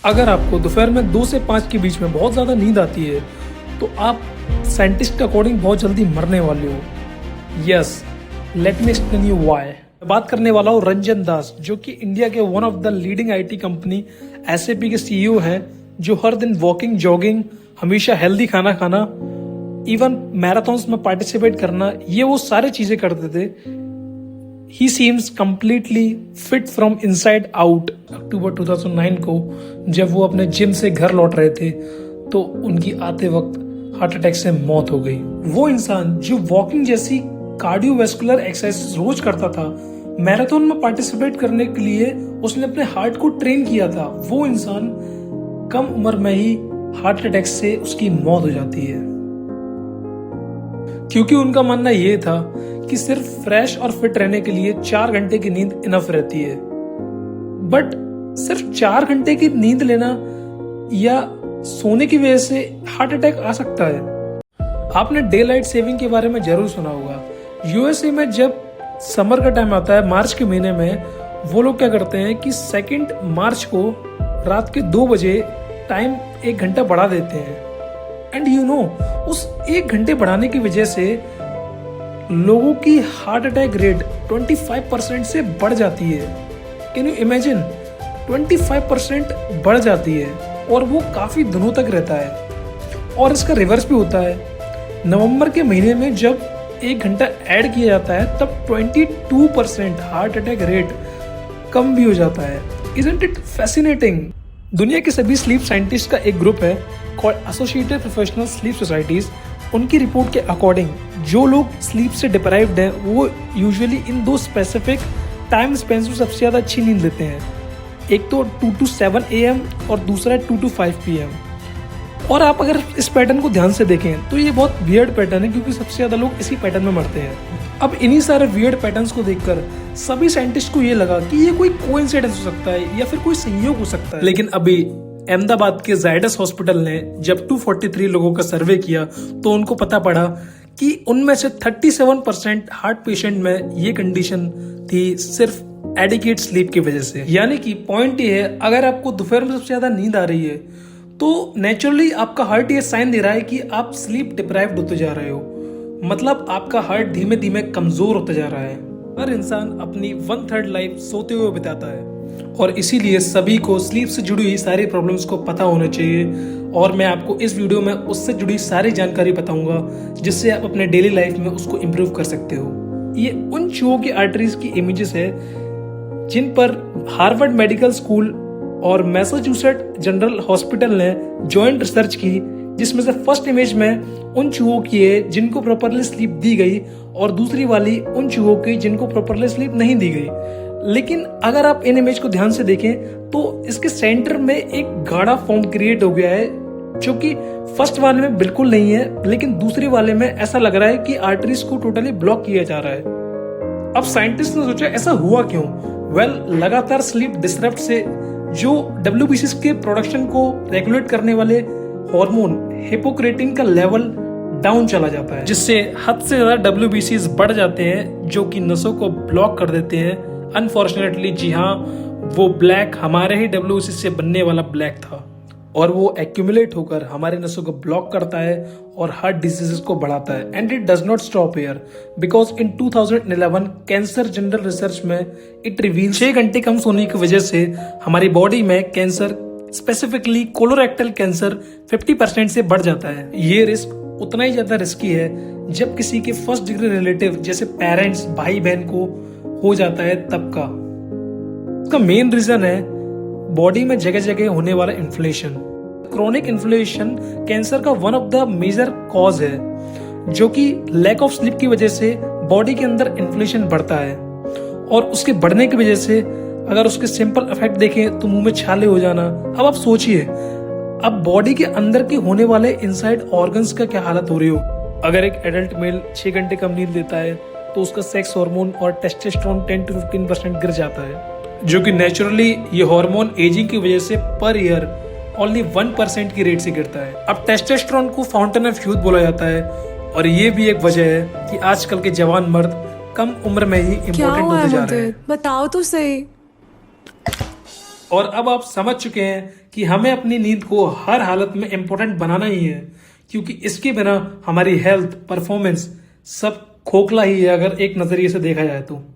अगर आपको दोपहर में 2 से 5 के बीच में बहुत ज़्यादा नींद आती है तो आप साइंटिस्ट के अकॉर्डिंग बहुत जल्दी मरने वाले हो। Yes, let me explain you why. मैं बात करने वाला हूँ रंजन दास, जो कि इंडिया के one of the leading IT company SAP के सीईओ हैं, जो हर दिन वॉकिंग, जॉगिंग, हमेशा हेल्दी खाना खाना, इवन मैराथन्स में पार्टिसिपेट करना, ये वो सारी चीजें करते थे। He seems completely fit from inside out. अक्टूबर 2009 को जब वो अपने जिम से घर लौट रहे थे तो उनकी आते वक्त हार्ट अटैक से मौत हो गई। वो इंसान जो वॉकिंग जैसी कार्डियोवैस्कुलर एक्सरसाइज रोज करता था, मैराथन में पार्टिसिपेट करने के लिए उसने अपने हार्ट को ट्रेन किया था, वो इंसान कम उम्र में ही हार्ट अटैक से उसकी मौत हो जाती है। क्योंकि उनका मानना यह था कि सिर्फ फ्रेश और फिट रहने के लिए 4 घंटे की नींद इनफ रहती है। बट सिर्फ 4 घंटे की नींद लेना या सोने की वजह से हार्ट अटैक आ सकता है। आपने डे लाइट सेविंग के बारे में जरूर सुना होगा। यूएसए में जब समर का टाइम आता है, मार्च के महीने में, वो लोग क्या करते हैं कि 2 मार्च को रात के 2 बजे टाइम 1 घंटा बढ़ा देते हैं। एंड यू नो, उस 1 घंटे बढ़ाने की वजह से लोगों की हार्ट अटैक रेट 25% से बढ़ जाती है। कैन यू इमेजिन, 25% बढ़ जाती है और वो काफी दिनों तक रहता है। और इसका रिवर्स भी होता है। नवंबर के महीने में जब 1 घंटा ऐड किया जाता है तब 22% हार्ट अटैक रेट कम भी हो जाता है। Isn't it fascinating? दुनिया के सभी स्लीप साइंटिस्ट का एक ग्रुप है called associated professional sleep societies. उनकी रिपोर्ट के अकॉर्डिंग जो लोग स्लीप से डिप्राइव्ड हैं वो usually in 2 specific time Spain में सबसे ज़्यादा अच्छी नींद लेते हैं। एक तो 2 to 7 AM और दूसरा 2 to 5 PM। और आप अगर इस पैटर्न को ध्यान से देखें तो ये बहुत वियर्ड पैटर्न है, क्योंकि सबसे ज़्यादा लोग इसी पैटर्न में मरते हैं। अब इन्हीं सारे वियर्ड पैटर्न्स को देखकर सभी साइंटिस्ट को ये लगा कि ये कोई कोइंसिडेंस हो सकता है या फिर कोई संयोग हो सकता है। लेकिन अभी अहमदाबाद के जायडस हॉस्पिटल ने जब 243 लोगों का सर्वे किया तो उनको पता पड़ा कि उनमें से 37% हार्ट पेशेंट में ये कंडीशन थी सिर्फ एडिक्वेट स्लीप की वजह से। यानी कि पॉइंट ये है, अगर आपको दोपहर में सबसे ज्यादा नींद आ रही है तो नेचुरली आपका हार्ट ये साइन दे रहा है कि आप स्लीप डिप्राइव्ड होते जा रहे हो। मतलब आपका हार्ट धीमे धीमे कमजोर होता जा रहा है। हर इंसान अपनी 1/3 लाइफ सोते हुए बिताता है और इसीलिए सभी को स्लीप से जुड़ी हुई सारी प्रॉब्लम्स को पता होना चाहिए। और मैं आपको इस वीडियो में उससे जुड़ी सारी जानकारी बताऊंगा जिससे आप अपने डेली लाइफ में उसको इम्प्रूव कर सकते हो। ये उन चूहों की आर्टरीज की इमेजेस है जिन पर हार्वर्ड मेडिकल स्कूल और मैसाचुसेट्स जनरल हॉस्पिटल ने जॉइंट रिसर्च की, जिसमें से फर्स्ट इमेज में उन चूहों की है जिनको प्रॉपरली स्लीप दी गई और दूसरी वाली उन चूहों की जिनको प्रॉपरली स्लीप नहीं दी गई। लेकिन अगर आप इन इमेज को ध्यान से देखें तो इसके सेंटर में एक गाढ़ा फाउंड क्रिएट हो गया है, जो कि फर्स्ट वाले में बिल्कुल नहीं है, लेकिन दूसरे वाले में ऐसा लग रहा है कि आर्टरीज को टोटली ब्लॉक किया जा रहा है। अब साइंटिस्ट ने सोचा ऐसा हुआ क्यों? लगातार स्लीप डिसरप्ट से जो WBCs के प्रोडक्शन को रेगुलेट करने वाले हार्मोन हिपोक्रेटिन का लेवल डाउन चला जाता है, जिससे हद से ज्यादा WBCs बढ़ जाते हैं जो कि नसों को ब्लॉक कर देते हैं। अनफॉर्चुनेटली जी हाँ, वो ब्लैक हमारे ही WBC से बनने वाला ब्लैक था और वो एक्यूमुलेट होकर हमारे नसों को ब्लॉक करता है और हार्ट डिजीजेस को बढ़ाता है। And it does not stop here, because in 2011 cancer general research में इट रिवील 6 घंटे कम सोने की वजह से हमारी बॉडी में कैंसर, स्पेसिफिकली कोलोरेक्टल कैंसर 50% से बढ़ जाता है। ये रिस्क उतना ही ज्यादा रिस्की है जब किसी के फर्स्ट डिग्री रिलेटिव जैसे पेरेंट्स, भाई बहन को हो जाता है तब का। इसका मेन रीजन है बॉडी में जगह जगह होने वाला इन्फ्लेशन। क्रोनिक इन्फ्लेशन कैंसर का one of the major cause है, जो कि लैक ऑफ स्लीप की वजह से बॉडी के अंदर इन्फ्लेशन बढ़ता है और उसके बढ़ने की वजह से अगर उसके सिंपल इफेक्ट देखें तो मुंह में छाले हो जाना। अब आप सोचिए, अब बॉडी के अंदर के होने वाले इनसाइड ऑर्गन्स का क्या हालत हो रही हो। अगर एक एडल्ट मेल 6 घंटे कम नींद लेता है तो उसका सेक्स हार्मोन और टेस्टोस्टेरोन 10 to 15% गिर जाता है, जो कि नेचुरली ये हार्मोन एजिंग की वजह से पर ईयर ओनली 1% की रेट से गिरता है। अब टेस्टोस्टेरोन को फाउंटेन ऑफ यूथ बोला जाता है और ये भी एक वजह है कि आजकल के जवान मर्द कम उम्र में ही इम्पोर्टेंट होते जा रहे हैं। बताओ तो सही। और अब आप समझ चुके हैं कि हमें अपनी नींद को हर हालत में इम्पोर्टेंट बनाना ही है, क्योंकि इसके बिना हमारी हेल्थ, परफॉर्मेंस सब खोखला ही है अगर एक नजरिए से देखा जाए तो।